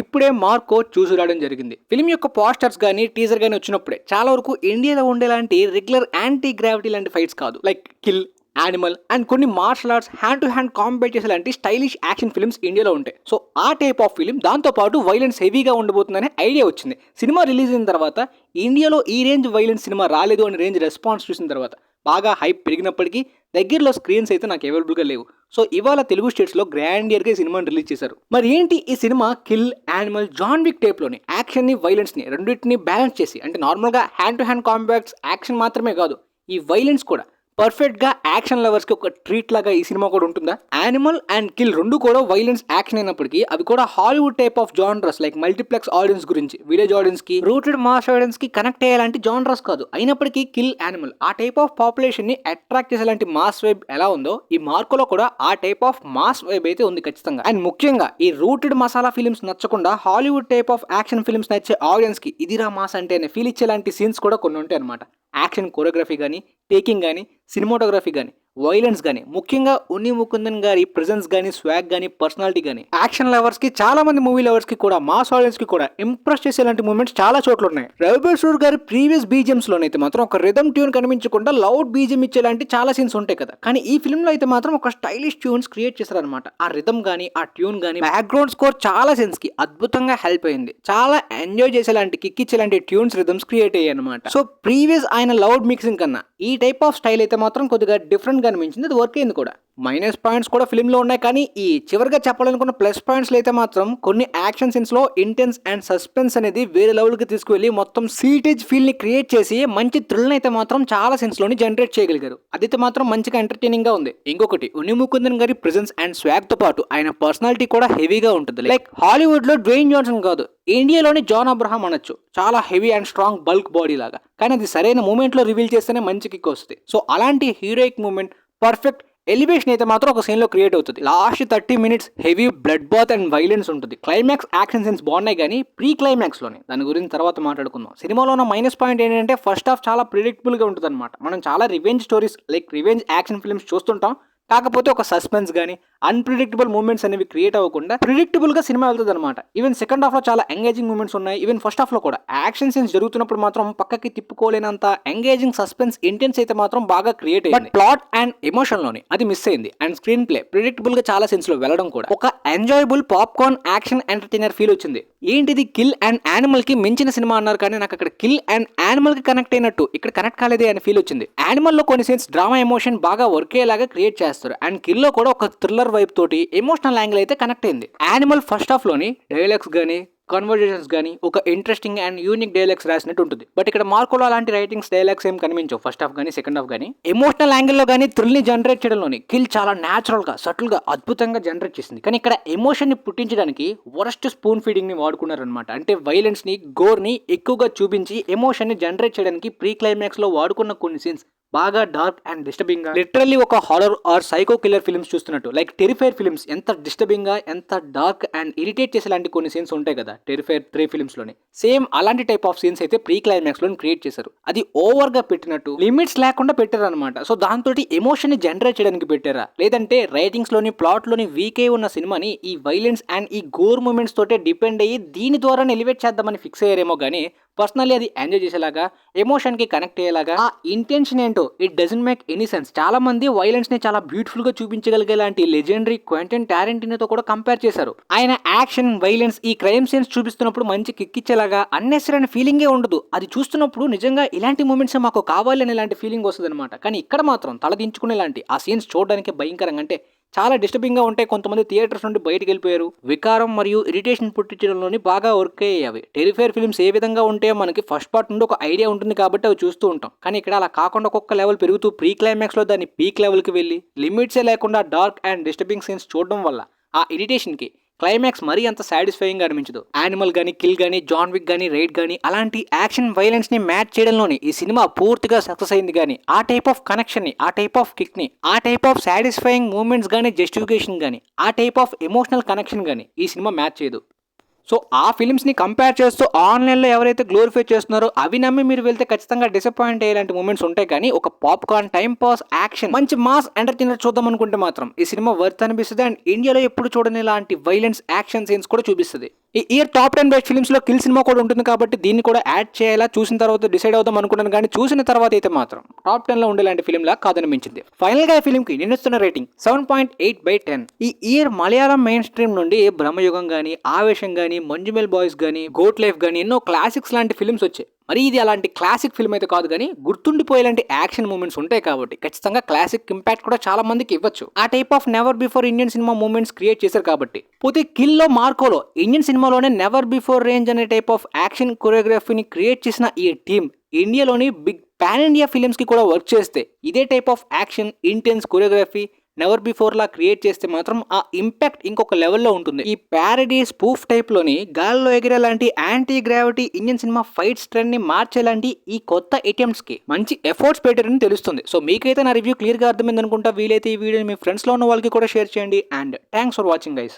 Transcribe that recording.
ఇప్పుడే మార్కో చూసి రావడం జరిగింది. ఫిల్మ్ యొక్క పోస్టర్స్ గానీ, టీజర్ గానీ వచ్చినప్పుడే చాలా వరకు ఇండియాలో ఉండేలాంటి రెగ్యులర్ యాంటీ గ్రావిటీ లాంటి ఫైట్స్ కాదు. లైక్ కిల్, యానిమల్ అండ్ కొన్ని martial arts hand to hand combat చేసేలాంటి స్టైలిష్ యాక్షన్ ఫిల్మ్స్ ఇండియాలో ఉంటాయి. సో ఆ టైప్ ఆఫ్ ఫిల్మ్ దాంతో పాటు వైలెన్స్ హెవీగా ఉండబోతుందనే ఐడియా వచ్చింది. సినిమా రిలీజ్ అయిన తర్వాత ఇండియాలో ఈ రేంజ్ వైలెన్స్ సినిమా రాలేదు అనే రేంజ్ రెస్పాన్స్ చూసిన తర్వాత బాగా హైప్ పెరిగినప్పటికీ దగ్గరలో స్క్రీన్స్ అయితే నాకు అవైలబుల్గా లేవు. సో ఇవాళ తెలుగు స్టేట్స్లో గ్రాండియర్గా ఈ సినిమాని రిలీజ్ చేశారు. మరి ఏంటి ఈ cinema kill, animal, John Wick టైప్లోని యాక్షన్ని, వైలెన్స్ని రెండింటిని బ్యాలెన్స్ చేసి, అంటే నార్మల్గా హ్యాండ్ టు హ్యాండ్ కాంబాట్స్ యాక్షన్ మాత్రమే కాదు, ఈ వైలెన్స్ కూడా పర్ఫెక్ట్గా యాక్షన్ లవర్స్కి ఒక ట్రీట్ లాగా ఈ సినిమా కూడా ఉంటుందా? యానిమల్ అండ్ కిల్ రెండు కూడా వైలెన్స్ యాక్షన్ అయినప్పటికీ అవి కూడా Hollywood type of genres like multiplex audience గురించి, విలేజ్ ఆడియన్స్కి, రూటెడ్ మాస్ ఆడియన్స్కి కనెక్ట్ అయ్యేలాంటి జానరస్ కాదు. అయినప్పటికీ కిల్, యానిమల్ ఆ టైప్ ఆఫ్ పాపులేషన్ని అట్రాక్ట్ చేసేలాంటి మాస్ వైబ్ ఎలా ఉందో ఈ మార్కోలో కూడా ఆ టైప్ ఆఫ్ మాస్ వైబ్ అయితే ఉంది ఖచ్చితంగా. అండ్ ముఖ్యంగా ఈ రూటెడ్ మసాలా ఫిల్మ్స్ నచ్చకుండా Hollywood type of action films నచ్చే ఆడియన్స్కి ఇదిరా మాస్ అంటే ఫీల్ ఇచ్చేలాంటి సీన్స్ కూడా కొన్ని ఉంటాయి అనమాట. యాక్షన్ కోరియోగ్రఫీ కానీ, టేకింగ్ కానీ, సినిమాటోగ్రఫీ కానీ, వైలెన్స్ కానీ, ముఖ్యంగా ఉన్ని ముకుందన్ గారి ప్రెజెన్స్ కానీ, స్వాగ్ కానీ, పర్సనాలిటీ కానీ యాక్షన్ లవర్స్ కి, చాలా మంది మూవీ లవర్స్ కి కూడా, మాస్ ఆడియన్స్ కి కూడా ఇంప్రెస్ చేసేలాంటి మూమెంట్స్ చాలా చోట్ల ఉన్నాయి. రవిబీర్ సూర్ గారి ప్రీవియస్ బీజిఎమ్స్ లోనైతే మాత్రం ఒక రిథమ్ ట్యూన్ కనిపించకుండా లౌడ్ బీజిఎం ఇచ్చేలాంటి చాలా సీన్స్ ఉంటాయి కదా, కానీ ఈ ఫిల్మ్ లో అయితే మాత్రం ఒక స్టైలిష్ ట్యూన్స్ క్రియేట్ చేశారనమాట. ఆ రిథమ్ గానీ, ఆ ట్యూన్ గానీ, బ్యాక్గ్రౌండ్ స్కోర్ చాలా సీన్స్ కి అద్భుతంగా హెల్ప్ అయింది. చాలా ఎంజాయ్ చేసేలాంటి, కిక్ ఇచ్చేలాంటి ట్యూన్స్, రిథమ్స్ క్రియేట్ అయ్యాయి అనమాట. సో ప్రీవియస్ ఆయన లౌడ్ మిక్సింగ్ కన్నా ఈ టైప్ ఆఫ్ స్టైల్ అయితే మాత్రం కొద్దిగా డిఫరెంట్ గా అనిపించింది. అది వర్క్ అయింది కూడా. మైనస్ పాయింట్స్ కూడా ఫిల్మ్ లో ఉన్నాయి, కానీ ఈ చివరిగా చెప్పాలనుకున్న ప్లస్ పాయింట్స్ అయితే మాత్రం కొన్ని యాక్షన్ సీన్స్ లో ఇంటెన్స్ అండ్ సస్పెన్స్ అనేది వేరే లెవెల్ కి తీసుకువెళ్ళి మొత్తం సీటేజ్ ఫీల్ ని క్రియేట్ చేసి మంచి థ్రిల్ అయితే మాత్రం చాలా సీన్స్ లోని జనరేట్ చేయగలిగారు. అదైతే మాత్రం మంచిగా ఎంటర్టైనింగ్ గా ఉంది. ఇంకొకటి ఉన్ని ముకుందన్ గారి ప్రెజెన్స్ అండ్ స్వాగ్ తో పాటు ఆయన పర్సనాలిటీ కూడా హెవీగా ఉంటుంది. లైక్ హాలీవుడ్ లో డ్వేన్ జాన్సన్ కాదు, ఇండియాలోని జాన్ అబ్రహాం అనొచ్చు. చాలా heavy and strong bulk body లాగా, కానీ అది సరైన మూమెంట్ లో రివీల్ చేస్తేనే మంచి కిక్ వస్తుంది. సో అలాంటి హీరోయిక్ మూమెంట్, పర్ఫెక్ట్ ఎలివేషన్ అయితే మాత్రం ఒక సీన్ లో క్రియేట్ అవుతుంది. Last 30 minutes heavy blood bath and violence ఉంటుంది. క్లైమాక్స్ యాక్షన్ సీన్స్ బాగున్నాయి, కానీ ప్రీ క్లైమాక్స్ లోనే దాని గురించి తర్వాత మాట్లాడుకుందాం. సినిమాలో ఉన్న మైనస్ పాయింట్ ఏంటంటే ఫస్ట్ హాఫ్ చాలా ప్రిడిక్టబుల్ గా ఉంటుంది అనమాట. మనం చాలా revenge stories like revenge action films చూస్తుంటాం, కాకపోతే ఒక సస్పెన్స్ కానీ, అన్ప్రిడిక్టబుల్ మూమెంట్స్ అనేవి క్రియేట్ అవ్వకుండా ప్రిడిక్టబుల్ గా సినిమా వెళ్తుంది అనమాట. ఈవెన్ సెకండ్ హాఫ్ లో చాలా ఎంగేజింగ్ మూమెంట్స్ ఉన్నాయి. ఈవెన్ ఫస్ట్ హాఫ్ లో కూడా యాక్షన్ సీన్స్ జరుగుతున్నప్పుడు మాత్రం పక్కకి తిప్పుకోలేనంత ఎంగేజింగ్, సస్పెన్స్, ఇంటెన్స్ అయితే మాత్రం బాగా క్రియేట్ అయింది. బట్ ప్లాట్ అండ్ ఎమోషన్ లోని అది మిస్ అయింది. అండ్ స్క్రీన్ ప్లే ప్రిడిక్టబుల్ గా చాలా సీన్స్ లో వెళ్ళడం కూడా ఒక enjoyable popcorn action entertainer feel వచ్చింది. ఏంటిది కిల్ అండ్ యానిమల్ కి మించిన సినిమా అన్నారు, కానీ నాకు అక్కడ కిల్ అండ్ యానిమల్ కి కనెక్ట్ అయినట్టు ఇక్కడ కనెక్ట్ కాలేదే అని ఫీల్ వచ్చింది. యానిమల్ లో కొన్ని సీన్స్ డ్రామా ఎమోషన్ బాగా వర్క్ అయ్యేలాగా క్రియేట్ చేస్తారు. అండ్ కిల్ లో కూడా ఒక థ్రిల్లర్ వైపు తోటి ఎమోషనల్ యాంగిల్ అయితే కనెక్ట్ అయింది. యానిమల్ ఫస్ట్ హాఫ్ లోని డైలాగ్స్ గానీ, కన్వర్జేషన్స్ కానీ ఒక ఇంట్రెస్టింగ్ అండ్ యూనిక్ డైలాగ్స్ రాసినట్టు ఉంటుంది. బట్ ఇక్కడ మార్కోలో అలాంటి రైటింగ్స్, డైలాగ్స్ ఏం కనిపించవు ఫస్ట్ హాఫ్ కానీ, సెకండ్ హాఫ్ కానీ. ఎమోషనల్ యాంగిల్లో కానీ థ్రిల్ ని జనరేట్ చేయడంలోని కిల్ చాలా న్యాచురల్ గా, సటిల్ గా, అద్భుతంగా జనరేట్ చేసింది. కానీ ఇక్కడ ఎమోషన్ ని పుట్టించడానికి వరస్ట్ స్పూన్ ఫీడింగ్ ని వాడుకున్నారనమాట. అంటే వైలెన్స్ ని, గోర్ ని ఎక్కువగా చూపించి ఎమోషన్ ని జనరేట్ చేయడానికి ప్రీ క్లైమాక్స్ లో వాడుకున్న కొన్ని సీన్స్ బాగా డార్క్ అండ్ డిస్టర్బింగ్ గా, లిటరల్లీ ఒక horror or psycho killer films చూస్తున్నట్టు, లైక్ టెరిఫైర్ ఫిల్మ్స్ ఎంత డిస్టర్బింగ్ గా, ఎంత డార్క్ అండ్ ఇరిటేట్ చేసేలాంటి కొన్ని సీన్స్ ఉంటాయి కదా టెరిఫైర్ 3 ఫిల్మ్స్ లోనే, సేమ్ అలాంటి టైప్ ఆఫ్ సీన్స్ అయితే ప్రీ క్లైమాక్స్ లో క్రియేట్ చేశారు. అది ఓవర్ గా పెట్టినట్టు, లిమిట్స్ లేకుండా పెట్టారు అనమాట. సో దాంతో ఎమోషన్ ని జనరేట్ చేయడానికి పెట్టారా, లేదంటే రైటింగ్స్ లోని, ప్లాట్ లోని వీక్ అయి ఉన్న సినిమాని ఈ వైలెన్స్ అండ్ ఈ గోర్ మూమెంట్స్ తోటే డిపెండ్ అయ్యి దీని ద్వారా ఎలివేట్ చేద్దామని ఫిక్స్ అయ్యారేమో కానీ పర్సనల్లీ అది ఎంజాయ్ చేసేలాగా, ఎమోషన్ కి కనెక్ట్ అయ్యేలాగా ఆ ఇంటెన్షన్ ఏంటో it doesn't make any sense. చాలా మంది వైలెన్స్ ని చాలా బ్యూటిఫుల్ గా చూపించగలిగేలాంటి లెజెండరీ క్వెంటిన్ టారెంటినోతో కూడా కంపేర్ చేశారు. ఆయన యాక్షన్, వైలెన్స్, ఈ క్రైమ్ సీన్స్ చూపిస్తున్నప్పుడు మంచి కిక్ ఇచ్చేలాగా అన్నెసరీ అనే ఫీలింగే ఉండదు. అది చూస్తున్నప్పుడు నిజంగా ఇలాంటి మూమెంట్స్ మాకు కావాలి అని ఇలాంటి ఫీలింగ్ వస్తుంది అనమాట. కానీ ఇక్కడ మాత్రం తలదించుకునేలాంటి ఆ సీన్స్ చూడడానికి భయంకరంగా, అంటే చాలా డిస్టర్బింగ్ గా ఉంటాయి. కొంతమంది థియేటర్స్ నుండి బయటకు వెళ్ళిపోయారు. వికారం మరియు ఇరిటేషన్ పుట్టించడంలోని బాగా వర్క్ అయ్యేవి. టెరిఫైర్ ఫిల్మ్స్ ఏ విధంగా ఉంటాయో మనకి ఫస్ట్ పార్ట్ నుండి ఒక ఐడియా ఉంటుంది కాబట్టి అవి చూస్తూ ఉంటాం. కానీ ఇక్కడ అలా కాకుండా ఒక్కొక్క లెవెల్ పెరుగుతూ ప్రీ క్లైమాక్స్ లో దాన్ని పీక్ లెవెల్ కి వెళ్ళి లిమిట్సే లేకుండా డార్క్ అండ్ డిస్టర్బింగ్ సీన్స్ చూడడం వల్ల ఆ ఇరిటేషన్ కి క్లైమాక్స్ మరీ అంత సాటిస్ఫైయింగ్ గా అనిపించదు. యానిమల్ గానీ, కిల్ గానీ, జాన్ విక్ గానీ, రైడ్ గానీ అలాంటి యాక్షన్, వైలెన్స్ ని మ్యాచ్ చేయడంలోని ఈ సినిమా పూర్తిగా సక్సెస్ అయింది. కానీ ఆ టైప్ ఆఫ్ కనెక్షన్ ని, ఆ టైప్ ఆఫ్ కిక్ ని, ఆ టైప్ ఆఫ్ సాటిస్ఫైయింగ్ మూమెంట్స్ గానీ, జస్టిఫికేషన్ గానీ, ఆ టైప్ ఆఫ్ ఎమోషనల్ కనెక్షన్ గానీ ఈ సినిమా మ్యాచ్ చేయదు. సో ఆ ఫిల్మ్స్ని కంపేర్ చేస్తూ ఆన్లైన్లో ఎవరైతే గ్లోరిఫై చేస్తున్నారో అవి నమ్మి మీరు వెళ్తే ఖచ్చితంగా డిసప్పాయింట్ అయ్యేలాంటి మూమెంట్స్ ఉంటాయి. కానీ ఒక పాప్కార్న్, టైం పాస్, యాక్షన్, మంచి మాస్ ఎంటర్టైనర్ చూద్దాం అనుకుంటే మాత్రం ఈ సినిమా వర్త్ అనిపిస్తుంది. అండ్ ఇండియాలో ఎప్పుడు చూడని ఇలాంటి వైలెన్స్, యాక్షన్ సీన్స్ కూడా చూపిస్తుంది. ఈ ఇయర్ టాప్ 10 బెస్ట్ ఫిల్మ్స్ లో కిల్ సినిమా కూడా ఉంటుంది కాబట్టి దీన్ని కూడా యాడ్ చేయాలా చూసిన తర్వాత డిసైడ్ అవుదాం అనుకున్నాను, కానీ చూసిన తర్వాత అయితే మాత్రం టాప్ 10 లో ఉండేలాంటి ఫిల్మ్ లా కాదనిపించింది. ఫైనల్ గా ఈ ఫిల్మ్ కి నేను ఇస్తున్న రేటింగ్ 7.8/10. ఈ ఇయర్ మలయాళం మెయిన్ స్ట్రీమ్ నుండి బ్రహ్మయుగం గానీ, ఆవేశం గానీ, మంజుమెల్ బాయ్స్ గానీ, గోట్ లైఫ్ గానీ ఎన్నో క్లాసిక్స్ లాంటి ఫిల్మ్స్ వచ్చాయి. మరి ఇది అలాంటి క్లాసిక్ ఫిల్మ్ అయితే కాదు, కానీ గుర్తుండిపోయేలాంటి యాక్షన్ మూమెంట్స్ ఉంటాయి కాబట్టి ఖచ్చితంగా క్లాసిక్ ఇంపాక్ట్ కూడా చాలా మందికి ఇవ్వచ్చు. ఆ type of never before Indian cinema moments create చేశారు కాబట్టి. పోతే కిల్ లో మార్కోలో ఇండియన్ సినిమాలోనే నెవర్ బిఫోర్ రేంజ్ అనే టైప్ ఆఫ్ యాక్షన్ కొరియోగ్రఫీని క్రియేట్ చేసిన ఈ టీమ్ ఇండియాలోని బిగ్ పాన్ ఇండియా ఫిల్మ్స్ కి కూడా వర్క్ చేస్తే ఇదే type of action intense choreography never before law create చేస్తే మాత్రం ఆ ఇంపాక్ట్ ఇంకొక లెవెల్లో ఉంటుంది. ఈ ప్యారడీ స్పూఫ్ టైప్ లోని గాల్లో ఎగిరే లాంటి anti gravity Indian cinema fights trend ని మార్చేలాంటి ఈ కొత్త అటెంప్ట్స్ కి మంచి ఎఫర్ట్స్ పెట్టారని తెలుస్తుంది. సో మీకైతే నా రివ్యూ క్లియర్ గా అర్థమైంది అనుకుంటా. వీలైతే ఈ వీడియోని మీ ఫ్రెండ్స్ లో ఉన్న వాళ్ళకి కూడా షేర్ చేయండి. And thanks for watching guys.